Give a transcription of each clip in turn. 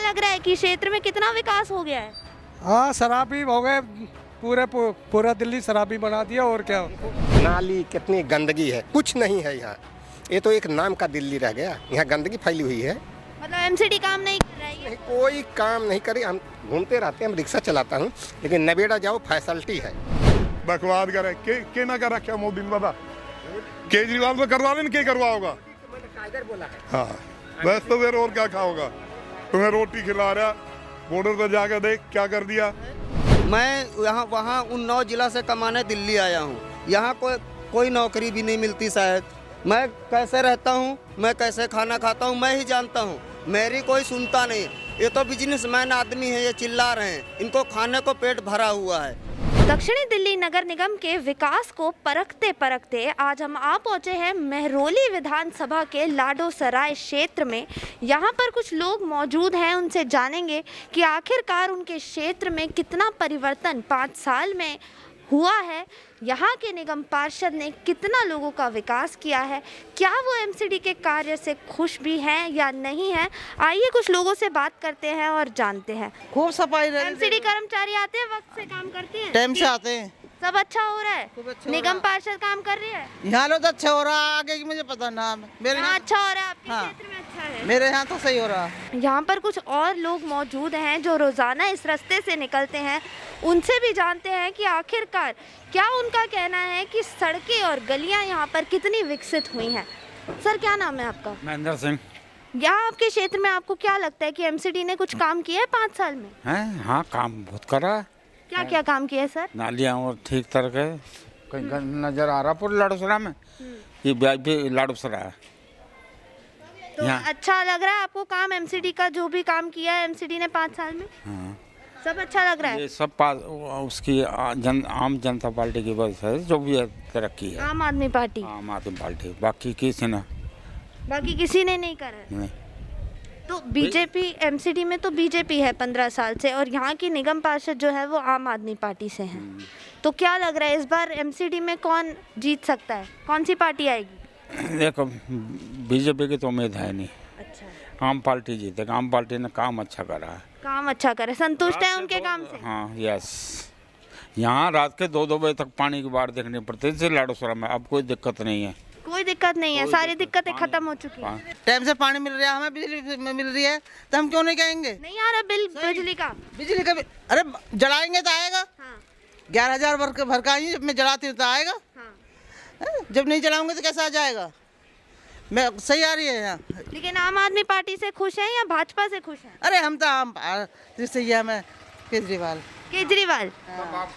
लग रहा है कि क्षेत्र में कितना विकास हो गया है? हाँ, शराबी हो गए, पूरा दिल्ली शराबी बना दिया और क्या। नाली कितनी गंदगी है, कुछ नहीं है यहाँ। ये तो एक नाम का दिल्ली रह गया, यहाँ गंदगी फैली हुई है। मतलब एमसीडी काम नहीं कर रहा है ये? नहीं, कोई काम नहीं करे। हम घूमते रहते हैं, हम रिक्शा चलाता हूँ, लेकिन नवेड़ा जाओ फैसिलिटी है। बकवाद करे के ना कर रखा मोदी ने, बता केजरीवाल तो करवा लें, क्या करवा होगा। हाँ बस, तो फिर और क्या खाओगा। तुम्हें रोटी खिला रहा, बॉर्डर पर जाकर देख क्या कर दिया। मैं यहाँ वहाँ उन्नाव जिला से कमाने दिल्ली आया हूँ। यहाँ कोई नौकरी भी नहीं मिलती शायद। मैं कैसे रहता हूँ, मैं कैसे खाना खाता हूँ, मैं ही जानता हूँ। मेरी कोई सुनता नहीं। ये तो बिजनेसमैन आदमी है, ये चिल्ला रहे हैं, इनको खाने को पेट भरा हुआ है। दक्षिणी दिल्ली नगर निगम के विकास को परखते परखते आज हम आ पहुंचे हैं महरौली विधानसभा के लाडोसराय क्षेत्र में। यहाँ पर कुछ लोग मौजूद हैं, उनसे जानेंगे कि आखिरकार उनके क्षेत्र में कितना परिवर्तन 5 साल में हुआ है, यहाँ के निगम पार्षद ने कितना लोगों का विकास किया है, क्या वो एमसीडी के कार्य से खुश भी हैं या नहीं हैं। आइए कुछ लोगों से बात करते हैं और जानते हैं। खूब सफाई एमसीडी कर्मचारी आते हैं, वक्त से काम करते हैं, टाइम से आते हैं, सब अच्छा हो रहा है, निगम पार्षद काम कर रही है। यहाँ लो तो अच्छा हो रहा है, आगे की मुझे पता ना। मेरे हाँ, अच्छा हो रहा है, आपके हाँ। क्षेत्र में अच्छा है। मेरे यहाँ तो सही हो रहा है। यहाँ पर कुछ और लोग मौजूद हैं जो रोजाना इस रास्ते से निकलते हैं, उनसे भी जानते हैं कि आखिरकार क्या उनका कहना है कि सड़कें और गलियां यहाँ पर कितनी विकसित हुई हैं। सर, क्या नाम है आपका? महेंद्र सिंह। यहाँ आपके क्षेत्र में आपको क्या लगता है कि एमसीडी ने कुछ काम किया है 5 साल में? हैं? हाँ, काम बहुत करा है। क्या क्या काम किया है सर? नालियाँ और ठीक तरह के कहीं नजर आ रहा पूरे लाडोसरा में। ये भी लाडोसरा है। तो अच्छा लग रहा है आपको काम एमसीडी का, जो भी काम किया है एमसीडी ने 5 साल में? हाँ। सब अच्छा लग रहा है? ये सब उसकी आम जनता पार्टी की वजह से जो भी तरक्की है। आम आदमी पार्टी? आम आदमी पार्टी, बाकी किसी ने बाकी किसी ने नहीं करा है। नहीं। तो बीजेपी, एमसीडी में तो बीजेपी है 15 साल से, और यहाँ की निगम पार्षद जो है वो आम आदमी पार्टी से हैं। तो क्या लग रहा है इस बार एमसीडी में कौन जीत सकता है, कौन सी पार्टी आएगी? देखो, बीजेपी की तो उम्मीद है नहीं। अच्छा, आम पार्टी जीतेगा। आम पार्टी ने काम अच्छा करा है। काम अच्छा करे, संतुष्ट है उनके काम से? हाँ, यस। यहाँ रात के 2-2 बजे तक पानी की बाढ़ देखनी पड़ती थी लाडोसरा में। अब कोई दिक्कत नहीं है। कोई दिक्कत नहीं है, सारी दिक्कतें खत्म हो चुकी हैं। टाइम से पानी मिल रहा है, हमें बिजली मिल रही है, तो हम क्यों नहीं कहेंगे? नहीं आ रहा बिल बिजली का? बिजली का बिल, अरे जलाएंगे तो आएगा। हाँ, 11,000 भर का ही, जब मैं जलाती हूँ तो आएगा। हाँ। जब नहीं जलाऊंगे तो कैसे आ जाएगा? मैं सही आ रही है यहाँ। लेकिन आम आदमी पार्टी से खुश है या भाजपा से खुश है? अरे हम तो आम सही है, मैं केजरीवाल। केजरीवाल,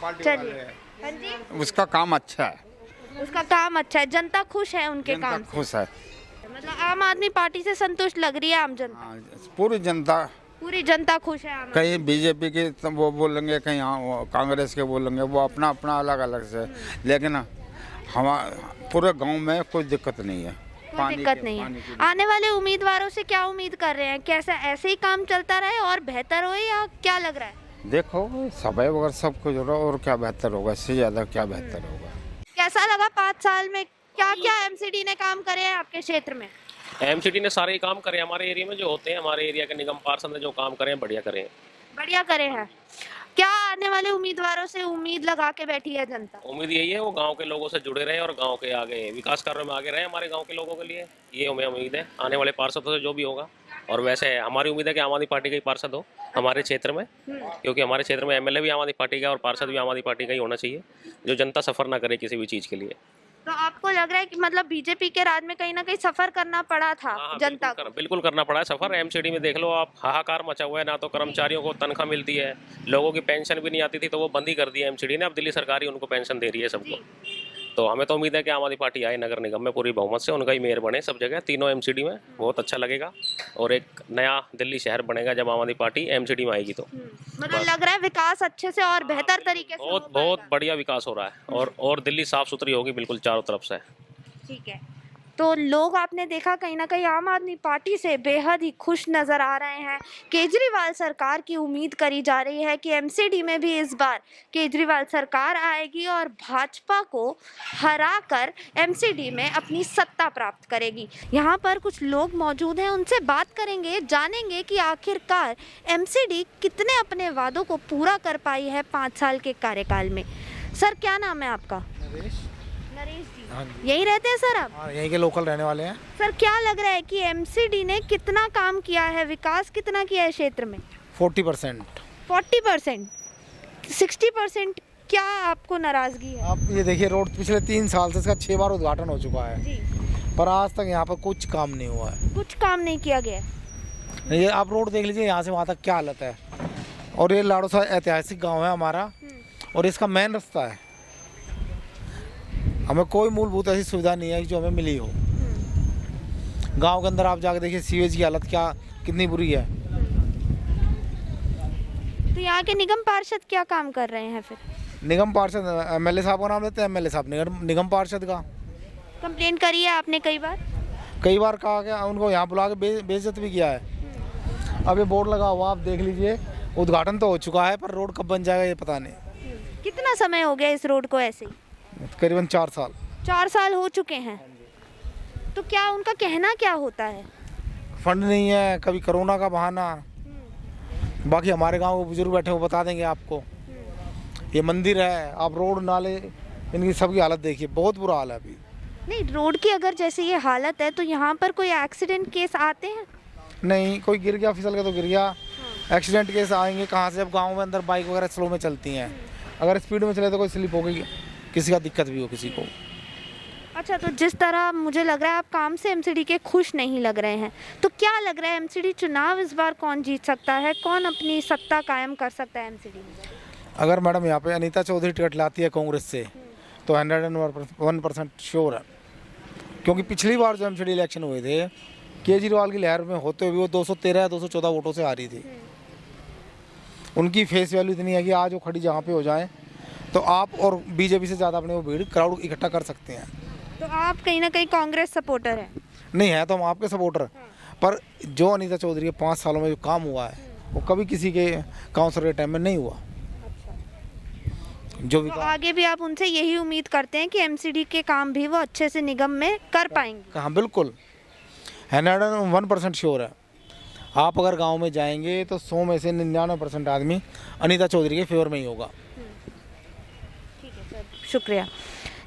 चलिए। हाँ जी, उसका काम अच्छा है। उसका काम अच्छा है, जनता खुश है उनके जनता काम से? खुश है। मतलब आम आदमी पार्टी से संतुष्ट लग रही है आम जनता? हाँ, पूरी जनता। पूरी जनता खुश है आम? कहीं बीजेपी के तो वो बोलेंगे, कहीं कांग्रेस के बोलेंगे, वो अपना अपना अलग अलग से। लेकिन हम पूरे गांव में कोई दिक्कत नहीं है। कोई दिक्कत नहीं है। आने वाले उम्मीदवारों से क्या उम्मीद कर रहे हैं? कैसा ऐसे ही काम चलता रहे और बेहतर हो, या क्या लग रहा है? देखो, सफाई वगैरह सब कुछ हो रहा, और क्या बेहतर होगा, इससे ज्यादा क्या बेहतर होगा। कैसा लगा 5 साल में, क्या क्या एमसीडी ने काम करे हैं आपके क्षेत्र में? एमसीडी ने सारे ही काम करे हमारे एरिया में, जो होते हैं हमारे एरिया के निगम पार्षद ने जो काम करे हैं, बढ़िया करे हैं। बढ़िया करे हैं। क्या आने वाले उम्मीदवारों से उम्मीद लगा के बैठी है जनता? उम्मीद यही है वो गांव के लोगों से जुड़े रहे और गांव के आगे विकास कार्यों में आगे रहे हमारे गांव के लोगों के लिए। ये हमें उम्मीद है आने वाले पार्षदों से, जो भी होगा। और वैसे हमारी उम्मीद है कि आम आदमी पार्टी का ही पार्षद हो हमारे क्षेत्र में, क्योंकि हमारे क्षेत्र में एमएलए भी आम आदमी पार्टी का है और पार्षद भी आम आदमी पार्टी का ही होना चाहिए, जो जनता सफर ना करे किसी भी चीज़ के लिए। तो आपको लग रहा है कि मतलब बीजेपी के राज में कहीं ना कहीं सफर करना पड़ा था जनता को? बिल्कुल करना पड़ा है सफर। एमसीडी में देख लो आप, हाहाकार मचा हुआ है। ना तो कर्मचारियों को तनख्वाह मिलती है, लोगों की पेंशन भी नहीं आती थी, तो वो बंद ही कर दी है एमसीडी ने। अब दिल्ली सरकार ही उनको पेंशन दे रही है सबको। तो हमें तो उम्मीद है कि आम आदमी पार्टी आए नगर निगम में पूरी बहुमत से, उनका ही मेयर बने सब जगह, तीनों एमसीडी में। बहुत अच्छा लगेगा और एक नया दिल्ली शहर बनेगा जब आम आदमी पार्टी एमसीडी में आएगी। तो मतलब लग रहा है विकास अच्छे से और बेहतर तरीके से बहुत बहुत बढ़िया विकास हो रहा है, और दिल्ली साफ सुथरी होगी बिल्कुल चारों तरफ से। ठीक है। तो लोग आपने देखा कहीं ना कहीं आम आदमी पार्टी से बेहद ही खुश नज़र आ रहे हैं। केजरीवाल सरकार की उम्मीद करी जा रही है कि एमसीडी में भी इस बार केजरीवाल सरकार आएगी और भाजपा को हराकर एमसीडी में अपनी सत्ता प्राप्त करेगी। यहाँ पर कुछ लोग मौजूद हैं, उनसे बात करेंगे, जानेंगे कि आखिरकार एमसीडी कितने अपने वादों को पूरा कर पाई है 5 साल के कार्यकाल में। सर क्या नाम है आपका? नरेश जी। हाँ जी। यही रहते हैं सर आप? हाँ, यहीं के लोकल रहने वाले हैं। सर क्या लग रहा है कि एमसीडी ने कितना काम किया है, विकास कितना किया है क्षेत्र में? 40%। 40%, 60% क्या आपको नाराजगी है? आप ये देखिए, रोड पिछले 3 साल से इसका 6 बार उद्घाटन हो चुका है, जी, पर आज तक यहाँ पर कुछ काम नहीं हुआ है। कुछ काम नहीं किया गया। ये आप रोड देख लीजिए, यहाँ से वहाँ तक क्या हालत है। और ये लाड़ोसा ऐतिहासिक गांव है हमारा, और इसका मेन रास्ता है। हमें कोई मूलभूत ऐसी सुविधा नहीं है जो हमें मिली हो। गांव के अंदर आप जाकर देखिए, सीवेज की हालत कितनी बुरी है। तो यहाँ के निगम पार्षद क्या काम कर रहे हैं फिर? निगम पार्षद एमएलए साहब का नाम लेते हैं, एमएलए साहब निगम पार्षद का कंप्लेंट करी है आपने कई बार? कई बार कहा गया, उनको यहाँ बुला के बेइज्जत भी किया है। अब ये बोर्ड लगा हुआ, आप देख लीजिए, उद्घाटन तो हो चुका है, पर रोड कब बन जाएगा ये पता नहीं। कितना समय हो गया इस रोड को ऐसे ही? करीबन 4 साल। 4 साल हो चुके हैं। तो क्या उनका कहना क्या होता है? फंड नहीं है, कभी कोरोना का बहाना। बाकी हमारे गांव के बुजुर्ग बैठे, वो बता देंगे आपको। ये मंदिर है, आप रोड नाले इनकी सबकी हालत देखिए, बहुत बुरा हाल है अभी। नहीं, रोड की अगर जैसे ये हालत है तो यहाँ पर कोई एक्सीडेंट केस आते हैं? नहीं, कोई गिर गया, फिसल के तो गिर गया। एक्सीडेंट केस आएंगे कहाँ से? अब गाँव में अंदर बाइक वगैरह स्लो में चलती हैं, अगर स्पीड में चले तो कोई स्लिप हो गई, किसी का दिक्कत भी हो किसी को। अच्छा, तो जिस तरह मुझे लग रहा है आप काम से एमसीडी के खुश नहीं लग रहे हैं, तो क्या लग रहा है एमसीडी चुनाव इस बार कौन जीत सकता है? कौन अपनी सत्ता कायम कर सकता है एमसीडी में? अगर मैडम यहाँ पे अनीता चौधरी टिकट लाती है कांग्रेस से, तो 101% श्योर है। क्योंकि पिछली बार जो एमसीडी इलेक्शन हुए थे, केजरीवाल की लहर में होते हुए वो 213 या 214 वोटों से हारी थी। उनकी फेस वैल्यू इतनी है कि आज वो खड़ी जहाँ पे हो जाए तो आप और बीजेपी से ज़्यादा अपने वो भीड़ क्राउड इकट्ठा कर सकते हैं। तो आप कहीं ना कहीं कांग्रेस सपोर्टर हैं? नहीं है तो हम आपके सपोर्टर, पर जो अनीता चौधरी के 5 सालों में जो काम हुआ है वो कभी किसी के काउंसिलर के टाइम में नहीं हुआ। जो तो आगे भी आप उनसे यही उम्मीद करते हैं कि एमसीडी के काम भी वो अच्छे से निगम में कर पाएंगे? हाँ बिल्कुल, 101% श्योर है। आप अगर गांव में जाएंगे तो 100 में से 99% आदमी अनीता चौधरी के फेवर में ही होगा। ठीक है सर, शुक्रिया।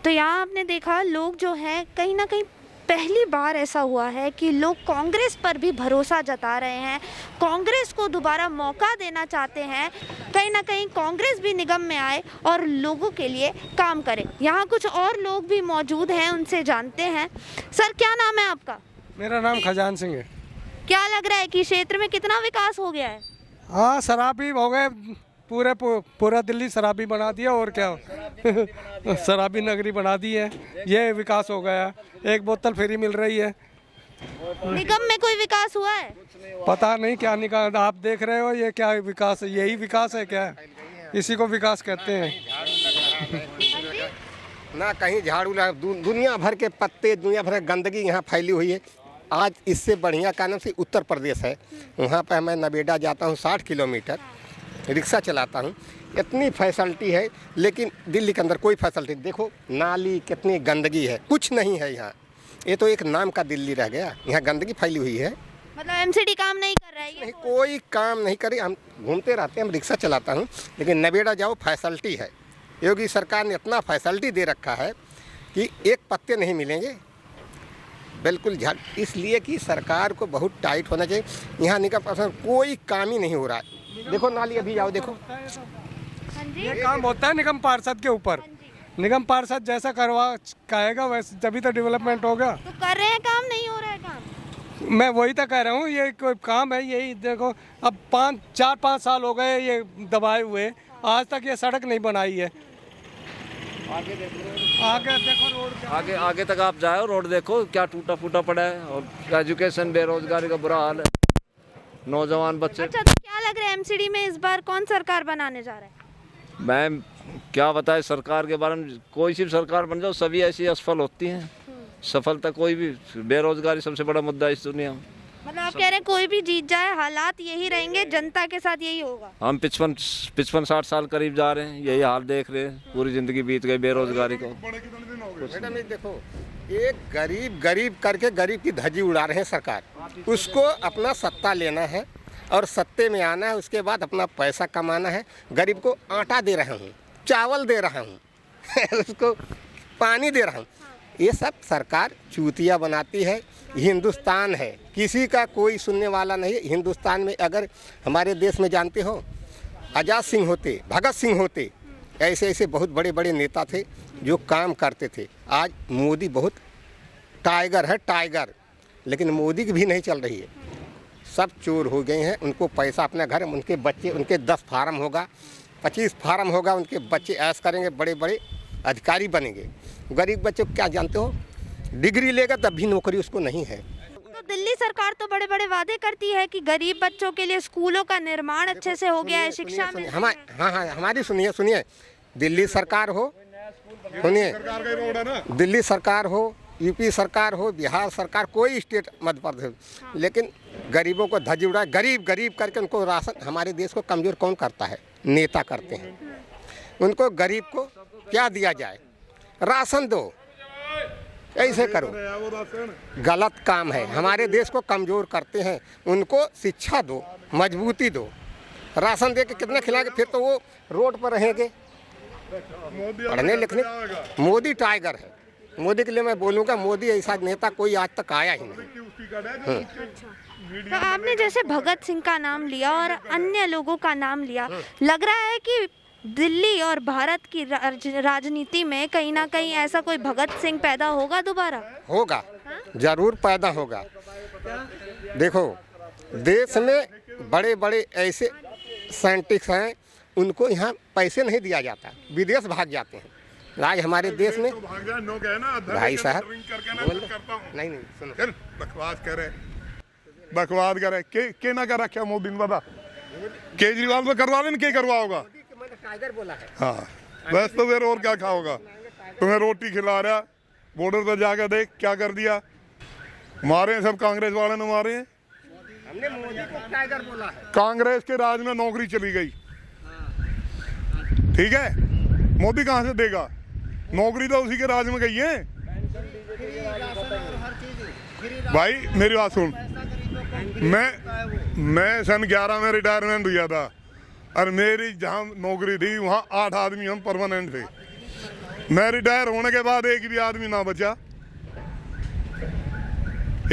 तो यहाँ आपने देखा लोग जो हैं कहीं ना कहीं पहली बार ऐसा हुआ है कि लोग कांग्रेस पर भी भरोसा जता रहे हैं, कांग्रेस को दोबारा मौका देना चाहते हैं, कहीं ना कहीं कांग्रेस भी निगम में आए और लोगों के लिए काम करे। यहाँ कुछ और लोग भी मौजूद हैं, उनसे जानते हैं। सर क्या नाम है आपका? मेरा नाम खजान सिंह है। क्या लग रहा है कि क्षेत्र में कितना विकास हो गया है? हाँ, शराबी हो गए, पूरा दिल्ली शराबी बना दिया, और क्या शराबी नगरी बना दी है। ये विकास हो गया, एक बोतल फ्री मिल रही है। निगम में कोई विकास हुआ है? पता नहीं क्या निकाल, आप देख रहे हो ये क्या विकास है? यही विकास है क्या? इसी को विकास कहते हैं। ना कहीं झाड़ू लगा, दुनिया भर के पत्ते, दुनिया भर की गंदगी यहाँ फैली हुई है। आज इससे बढ़िया का नाम से उत्तर प्रदेश है। वहाँ पर मैं नवेदा जाता हूँ 60 किलोमीटर, रिक्शा चलाता हूँ, इतनी फैसिलिटी है, लेकिन दिल्ली के अंदर कोई फैसिलिटी। देखो नाली कितनी गंदगी है, कुछ नहीं है यहाँ। ये तो एक नाम का दिल्ली रह गया, यहाँ गंदगी फैली हुई है। मतलब एमसीडी काम नहीं कर रहा है? नहीं, कोई काम नहीं करे। हम घूमते रहते हैं, हम रिक्शा चलाता हूँ, लेकिन नवेदा जाओ फैसिलिटी है। योगी सरकार ने इतना फैसिलिटी दे रखा है कि एक पत्ते नहीं मिलेंगे, बिल्कुल झाड़। इसलिए कि सरकार को बहुत टाइट होना चाहिए। यहाँ निगम कोई काम ही नहीं हो रहा है। देखो नाली, अभी जाओ देखो। ये काम होता है निगम पार्षद के ऊपर। निगम पार्षद जैसा कहेगा वैसे तभी तो डेवलपमेंट होगा। तो कर रहे हैं काम, नहीं हो रहा है काम? मैं वही तो कह रहा हूँ, ये कोई काम है? यही देखो, अब 4-5 साल हो गए ये दबाए हुए, आज तक ये सड़क नहीं बनाई है। आगे देखो रोड, आगे तक आप जाओ, रोड देखो क्या टूटा फूटा पड़ा है। और एजुकेशन, बेरोजगारी का बुरा हाल है, नौजवान बच्चे। अच्छा, तो क्या लग रहा है एमसीडी में इस बार कौन सरकार बनाने जा रहा है? मैं क्या बताए सरकार के बारे में, कोई सी सरकार बन जाओ सभी ऐसी असफल होती हैं। सफलता कोई भी, बेरोजगारी सबसे बड़ा मुद्दा है इस दुनिया में। मतलब आप कह रहे हैं कोई भी जीत जाए हालात यही रहेंगे, जनता के साथ यही होगा। हम 55-60 साल करीब जा रहे हैं, यही हाल देख रहे हैं, पूरी जिंदगी बीत गई बेरोजगारी को। मैडम ये देखो, एक गरीब गरीब करके गरीब की धज्जी उड़ा रहे हैं सरकार। उसको अपना सत्ता लेना है और सत्ते में आना है, उसके बाद अपना पैसा कमाना है। गरीब को आटा दे रहा हूँ, चावल दे रहा हूँ उसको पानी दे रहा हूँ। ये सब सरकार चूतिया बनाती है। हिंदुस्तान है, किसी का कोई सुनने वाला नहीं। हिंदुस्तान में अगर हमारे देश में जानते हो, आज़ाद सिंह होते, भगत सिंह होते, ऐसे ऐसे बहुत बड़े बड़े नेता थे जो काम करते थे। आज मोदी बहुत टाइगर है, टाइगर, लेकिन मोदी की भी नहीं चल रही है। सब चोर हो गए हैं, उनको पैसा अपने घर, उनके बच्चे, उनके 10 फार्म होगा, 25 फार्म होगा, उनके बच्चे ऐश करेंगे, बड़े बड़े अधिकारी बनेंगे। गरीब बच्चे को क्या जानते हो, डिग्री लेगा तब भी नौकरी उसको नहीं है। तो दिल्ली सरकार तो बड़े बड़े वादे करती है कि गरीब बच्चों के लिए स्कूलों का निर्माण अच्छे से हो गया है, शिक्षा में। हमारी सुनिए, दिल्ली सरकार हो, सुनिए, दिल्ली सरकार हो, यूपी सरकार हो, बिहार सरकार, कोई स्टेट, मध्य प्रदेश, लेकिन गरीबों को धज्जी उड़ा, गरीब गरीब करके उनको राशन। हमारे देश को कमजोर कौन करता है? नेता करते हैं। उनको गरीब को क्या दिया जाए? राशन दो, ऐसे करो, गलत काम है। हमारे देश को कमज़ोर करते हैं। उनको शिक्षा दो, मजबूती दो। राशन दे के कितने खिलाएंगे? फिर तो वो रोड पर रहेंगे पढ़ने लिखने। मोदी टाइगर है। मोदी के लिए मैं बोलूँगा, मोदी ऐसा नेता कोई आज तक आया ही नहीं। तो आपने जैसे भगत सिंह का नाम लिया और अन्य लोगों का नाम लिया, लग रहा है कि दिल्ली और भारत की राजनीति में कहीं ना कहीं ऐसा कोई भगत सिंह पैदा होगा दोबारा? होगा, जरूर पैदा होगा। देखो, देश में बड़े बड़े ऐसे साइंटिस्ट हैं, उनको यहाँ पैसे नहीं दिया जाता, विदेश भाग जाते हैं। आज हमारे देश में भाई साहब नहीं सुनो, बकवास करे के ना कर रखा मोदी ने, बता केजरीवाल में करवा लेना, क्या करवा होगा? टाइगर बोला है। हाँ, बस तो फिर और क्या खाओगा? तुम्हें रोटी खिला रहा, बॉर्डर पर जाकर देख क्या कर दिया। मारे सब कांग्रेस वाले ने मारे हैं। हमने मोदी को टाइगर बोला है। कांग्रेस के राज में नौकरी चली गई, ठीक है, मोदी कहाँ से देगा? नौकरी तो उसी के राज में गई है। भाई मेरी बात सुन, मैं सन 11 में रिटायरमेंट हुआ था और मेरी जहाँ नौकरी थी वहाँ 8 आदमी हम परमानेंट थे। मैं रिटायर होने के बाद एक भी आदमी ना बचा,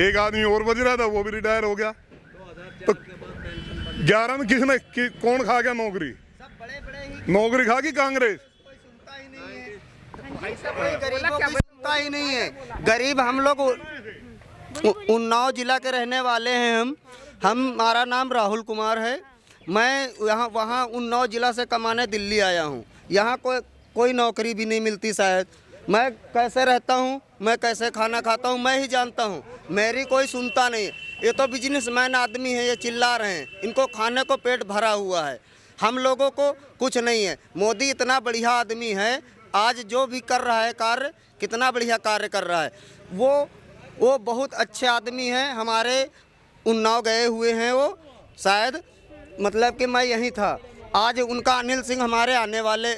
एक आदमी और बच रहा था, वो भी रिटायर हो गया। तो 11 में किसने कौन खा गया नौकरी? नौकरी खा गई कांग्रेस। गरीबों की सुनता ही नहीं है। गरीब हम लोग उन्नाव जिला के रहने वाले हैं। हमारा नाम राहुल कुमार है। मैं वहाँ उन्नाव जिला से कमाने दिल्ली आया हूँ। यहाँ कोई नौकरी भी नहीं मिलती शायद। मैं कैसे रहता हूँ, मैं कैसे खाना खाता हूँ, मैं ही जानता हूँ। मेरी कोई सुनता नहीं है। ये तो बिजनेसमैन आदमी है, ये चिल्ला रहे हैं, इनको खाने को पेट भरा हुआ है। हम लोगों को कुछ नहीं है। मोदी इतना बढ़िया आदमी है, आज जो भी कर रहा है कार्य, कितना बढ़िया कार्य कर रहा है। वो बहुत अच्छे आदमी हैं। हमारे उन्नाव गए हुए हैं वो, शायद मतलब कि मैं यहीं था। आज उनका अनिल सिंह हमारे आने वाले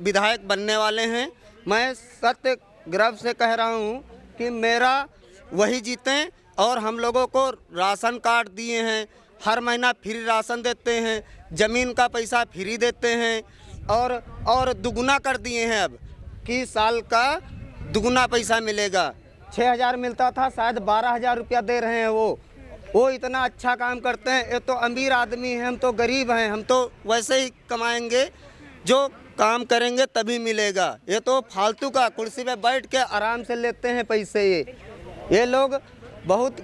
विधायक बनने वाले हैं। मैं सत्य गर्व से कह रहा हूँ कि मेरा वही जीतें। और हम लोगों को राशन कार्ड दिए हैं, हर महीना फ्री राशन देते हैं, ज़मीन का पैसा फ्री देते हैं, और दुगुना कर दिए हैं अब कि साल का दुगुना पैसा मिलेगा। 6,000 मिलता था, शायद 12,000 रुपया दे रहे हैं वो इतना अच्छा काम करते हैं। ये तो अमीर आदमी हैं, हम तो गरीब हैं। हम तो वैसे ही कमाएंगे, जो काम करेंगे तभी मिलेगा। ये तो फालतू का कुर्सी पे बैठ के आराम से लेते हैं पैसे। ये लोग बहुत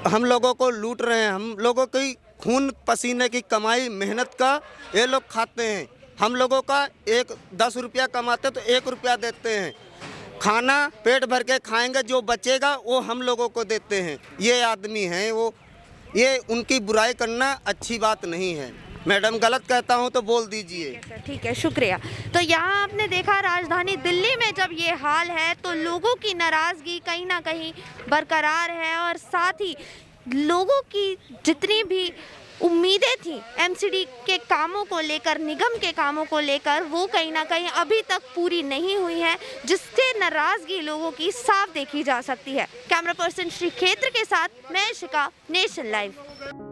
हम लोगों को लूट रहे हैं। हम लोगों की खून पसीने की कमाई, मेहनत का ये लोग खाते हैं। हम लोगों का 10 रुपया कमाते तो 1 रुपया देते हैं। खाना पेट भर के खाएंगे, जो बचेगा वो हम लोगों को देते हैं। ये आदमी हैं वो, ये उनकी बुराई करना अच्छी बात नहीं है। मैडम गलत कहता हूँ तो बोल दीजिए। ठीक है, शुक्रिया। तो यहाँ आपने देखा राजधानी दिल्ली में जब ये हाल है तो लोगों की नाराज़गी कहीं ना कहीं बरकरार है और साथ ही लोगों की जितनी भी उम्मीदें थी एमसीडी के कामों को लेकर, निगम के कामों को लेकर, वो कहीं ना कहीं अभी तक पूरी नहीं हुई है, जिससे नाराज़गी लोगों की साफ देखी जा सकती है। कैमरा पर्सन श्री क्षेत्र के साथ मैं शिका, नेशन लाइव।